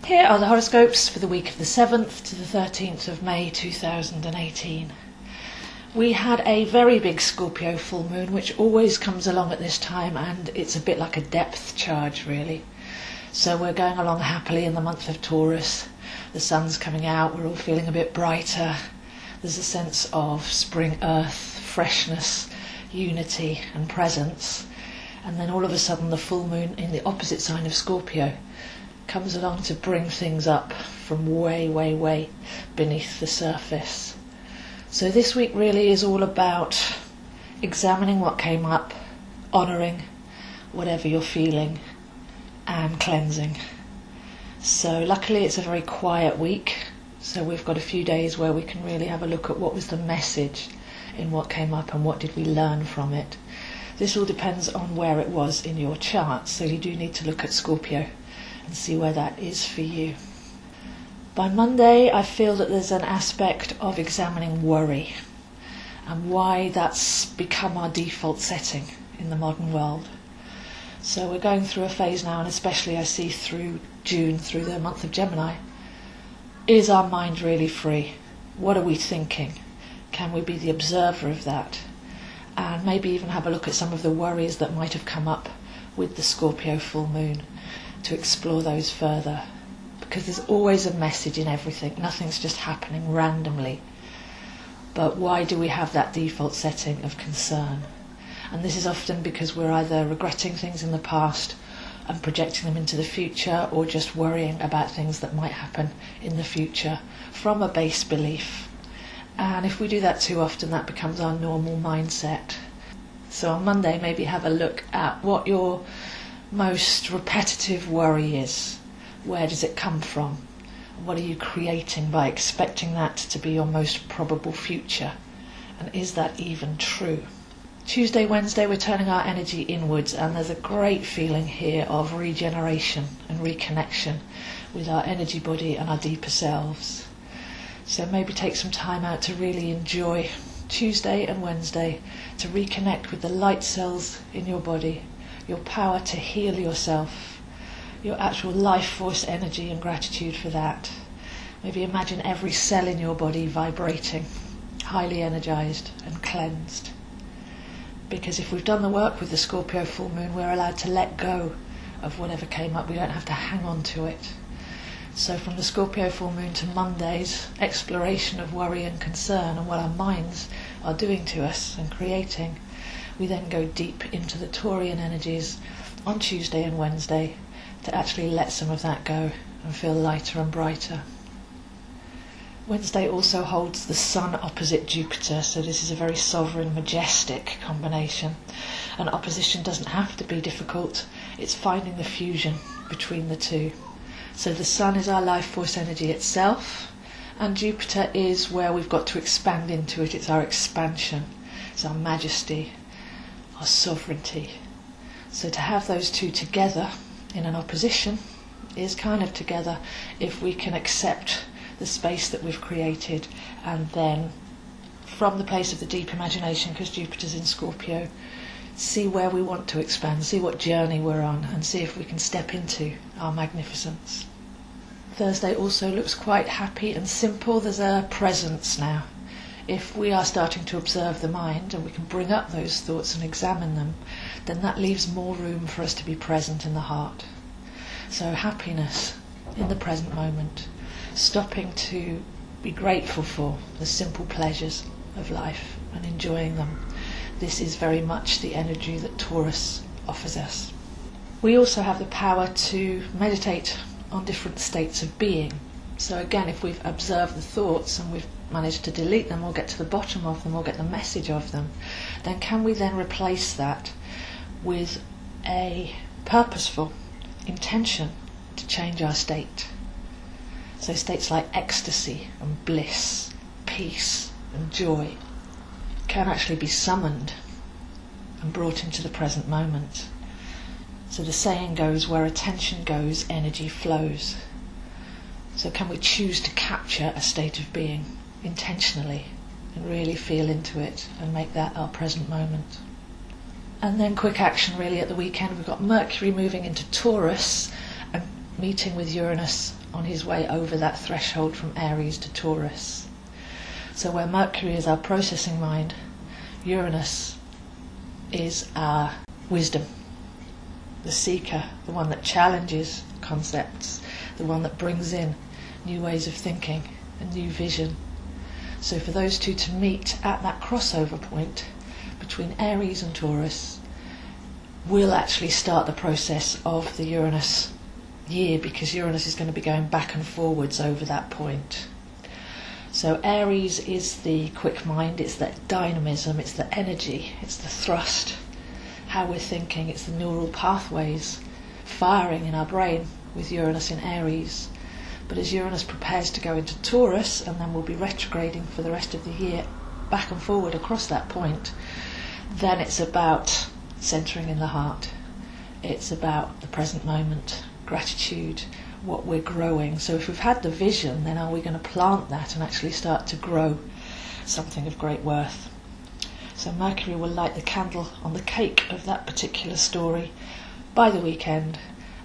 Here are the horoscopes for the week of the 7th to the 13th of May 2018. We had a very big Scorpio full moon, which always comes along at this time, and it's a bit like a depth charge really. So we're going along happily in the month of Taurus. The sun's coming out, we're all feeling a bit brighter. There's a sense of spring earth, freshness, unity and presence. And then all of a sudden the full moon in the opposite sign of Scorpio comes along to bring things up from way, way, way beneath the surface. So this week really is all about examining what came up, honouring whatever you're feeling, and cleansing. So luckily it's a very quiet week, so we've got a few days where we can really have a look at what was the message in what came up and what did we learn from it. This all depends on where it was in your chart, so you do need to look at Scorpio and see where that is for you. By Monday, I feel that there's an aspect of examining worry and why that's become our default setting in the modern world. So we're going through a phase now, and especially I see through June, through the month of Gemini. Is our mind really free? What are we thinking? Can we be the observer of that? And maybe even have a look at some of the worries that might have come up with the Scorpio full moon, to explore those further, because there's always a message in everything. Nothing's just happening randomly. But why do we have that default setting of concern? And this is often because we're either regretting things in the past and projecting them into the future, or just worrying about things that might happen in the future from a base belief. And if we do that too often, that becomes our normal mindset. So on Monday, maybe have a look at what your most repetitive worry is. Where does it come from? What are you creating by expecting that to be your most probable future? And is that even true? Tuesday, Wednesday, we're turning our energy inwards, and there's a great feeling here of regeneration and reconnection with our energy body and our deeper selves. So maybe take some time out to really enjoy Tuesday and Wednesday, to reconnect with the light cells in your body, your power to heal yourself, your actual life force energy, and gratitude for that. Maybe imagine every cell in your body vibrating, highly energized and cleansed. Because if we've done the work with the Scorpio full moon, we're allowed to let go of whatever came up. We don't have to hang on to it. So from the Scorpio full moon to Monday's exploration of worry and concern and what our minds are doing to us and creating, we then go deep into the Taurian energies on Tuesday and Wednesday to actually let some of that go and feel lighter and brighter. Wednesday also holds the Sun opposite Jupiter, so this is a very sovereign, majestic combination. And opposition doesn't have to be difficult, it's finding the fusion between the two. So the Sun is our life force energy itself, and Jupiter is where we've got to expand into it. It's our expansion, it's our majesty, our sovereignty. So to have those two together in an opposition is kind of together if we can accept the space that we've created, and then from the place of the deep imagination, because Jupiter's in Scorpio, see where we want to expand, see what journey we're on, and see if we can step into our magnificence. Thursday also looks quite happy and simple. There's a presence now. If we are starting to observe the mind and we can bring up those thoughts and examine them, then that leaves more room for us to be present in the heart. So happiness in the present moment, stopping to be grateful for the simple pleasures of life and enjoying them. This is very much the energy that Taurus offers us. We also have the power to meditate on different states of being. So again, if we've observed the thoughts and we've managed to delete them or get to the bottom of them or get the message of them, then can we then replace that with a purposeful intention to change our state? So states like ecstasy and bliss, peace and joy can actually be summoned and brought into the present moment. So the saying goes, where attention goes, energy flows. So can we choose to capture a state of being intentionally and really feel into it and make that our present moment? And then quick action really at the weekend. We've got Mercury moving into Taurus and meeting with Uranus on his way over that threshold from Aries to Taurus. So where Mercury is our processing mind, Uranus is our wisdom, the seeker, the one that challenges concepts, the one that brings in new ways of thinking, a new vision. So for those two to meet at that crossover point between Aries and Taurus will actually start the process of the Uranus year, because Uranus is going to be going back and forwards over that point. So Aries is the quick mind, it's that dynamism, it's the energy, it's the thrust, how we're thinking, it's the neural pathways firing in our brain with Uranus in Aries. But as Uranus prepares to go into Taurus, and then we'll be retrograding for the rest of the year back and forward across that point, then it's about centering in the heart. It's about the present moment, gratitude, what we're growing. So if we've had the vision, then are we going to plant that and actually start to grow something of great worth? So Mercury will light the candle on the cake of that particular story by the weekend,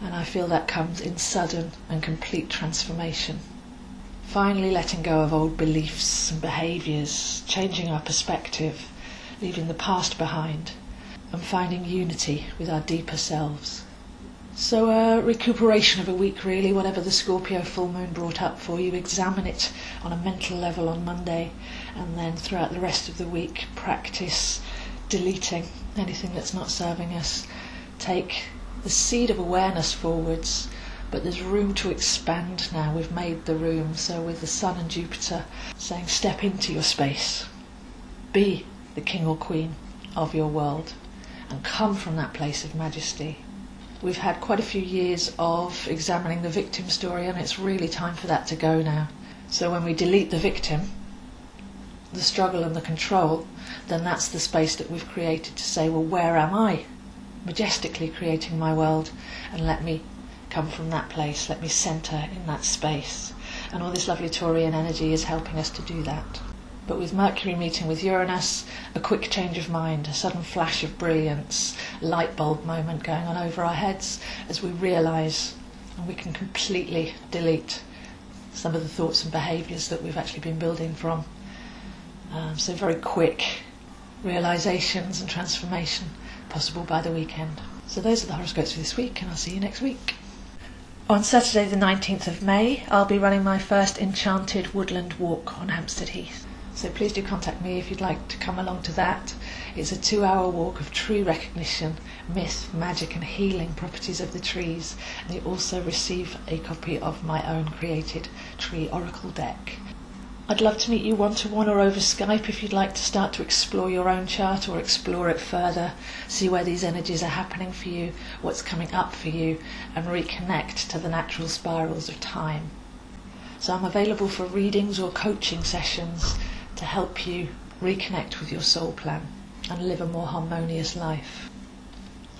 and I feel that comes in sudden and complete transformation. Finally letting go of old beliefs and behaviours, changing our perspective, leaving the past behind, and finding unity with our deeper selves. So a recuperation of a week really, whatever the Scorpio full moon brought up for you, examine it on a mental level on Monday, and then throughout the rest of the week practice deleting anything that's not serving us. Take the seed of awareness forwards, but there's room to expand now. We've made the room. So with the Sun and Jupiter saying step into your space, be the king or queen of your world and come from that place of majesty. We've had quite a few years of examining the victim story, and it's really time for that to go now. So when we delete the victim, the struggle and the control, then that's the space that we've created to say, well, where am I majestically creating my world? And let me come from that place, let me centre in that space. And all this lovely Taurian energy is helping us to do that. But with Mercury meeting with Uranus, a quick change of mind, a sudden flash of brilliance, light bulb moment going on over our heads as we realise, and we can completely delete some of the thoughts and behaviours that we've actually been building from. So very quick realisations and transformation possible by the weekend. So those are the horoscopes for this week, and I'll see you next week. On Saturday the 19th of May, I'll be running my first enchanted woodland walk on Hampstead Heath. So please do contact me if you'd like to come along to that. It's a 2-hour walk of tree recognition, myth, magic and healing properties of the trees. And you also receive a copy of my own created tree oracle deck. I'd love to meet you one-to-one or over Skype if you'd like to start to explore your own chart or explore it further, see where these energies are happening for you, what's coming up for you, and reconnect to the natural spirals of time. So I'm available for readings or coaching sessions to help you reconnect with your soul plan and live a more harmonious life.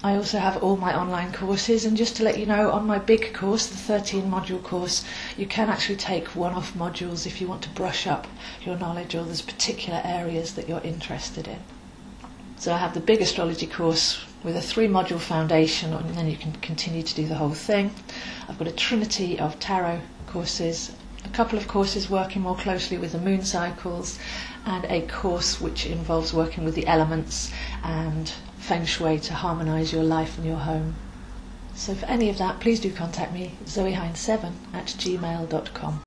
I also have all my online courses, and just to let you know, on my big course, the 13-module course, you can actually take one-off modules if you want to brush up your knowledge or there's particular areas that you're interested in. So I have the big astrology course with a 3-module foundation, and then you can continue to do the whole thing. I've got a trinity of tarot courses, a couple of courses working more closely with the moon cycles, and a course which involves working with the elements and feng shui to harmonise your life and your home. So for any of that, please do contact me, zoehine7@gmail.com.